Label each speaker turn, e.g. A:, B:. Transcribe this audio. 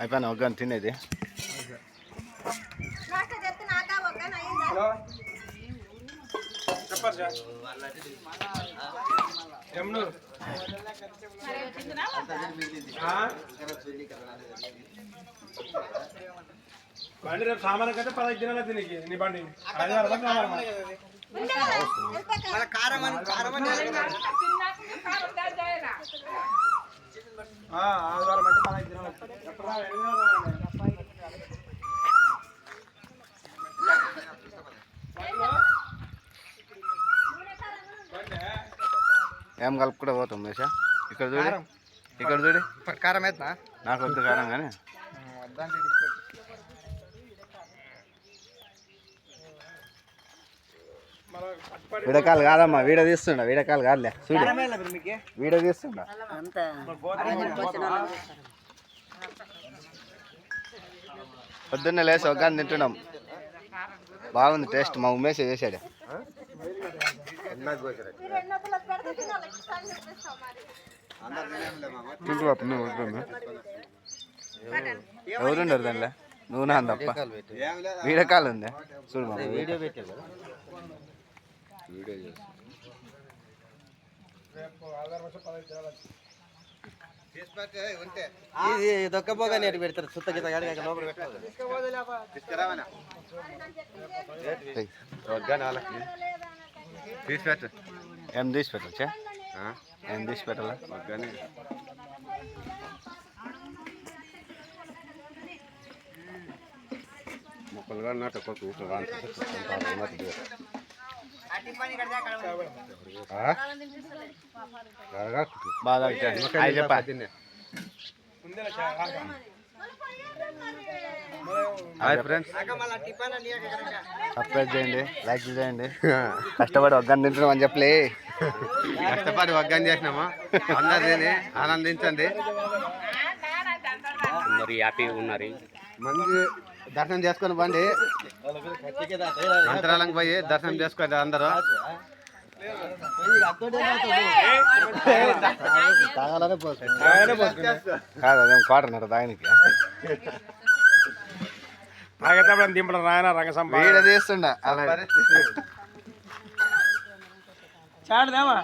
A: అయిపోయినా ఒక గంట తినేది.
B: బండి రేపు సామాన్ కంటే 15 దినాల తినికి నీ బండి ఆదివారం అంటే 15 దినాలు.
A: ఏం కలుపుకుంటే పోతాం మేషా. ఇక్కడ చూడు, ఇక్కడ చూడు.
C: కారం అవుతుందా?
A: నాకు వద్దు కారం కానీ. వీడకాలు కాదమ్మా, వీడియో తీస్తుండ. వీడకాలు కాదులే, చూడు వీడియో తీస్తుండ. పొద్దున్నే లేసి ఒక గంట తింటున్నాం. బాగుంది టేస్ట్. మా ఉమేష్ చేసాడు. ఎవరుండరు దానిలో, నువ్వు నా తప్ప. వీడకాలు ఉంది చూడు. మా వీడియో పెట్టారు కదా, వీడియో చేసి
C: ఇది దొక్కపోగా నేటి పెడతారు. సుత్త గీత గాడి లోపల పెట్టాలి.
A: తీసి పెట్ట. ఏం తీసి పెట్టచ్చా? ఏం తీసి పెట్టాలా? మొక్కలుగా నాట బాగా చెప్పా. హాయ్ ఫ్రెండ్స్, సబ్స్క్రైబ్ చేయండి, లైక్ చేయండి. కష్టపడి ఒక గంట తింటున్నాం అని చెప్పలే.
C: కష్టపడి ఒక గంట చేసినామా. అందరు తిని ఆనందించండి.
A: అందరు హ్యాపీగా ఉన్నారు.
C: మంచి దర్శనం చేసుకొని బండి మంత్రాలకు పోయి దర్శనం చేసుకోండి అందరూ.
A: కాదు అదేం క్వార్టర్ దానికి
B: దింపడం రాయన రంగసం
A: వీడ తీస్తుండ.
B: చాడదేమా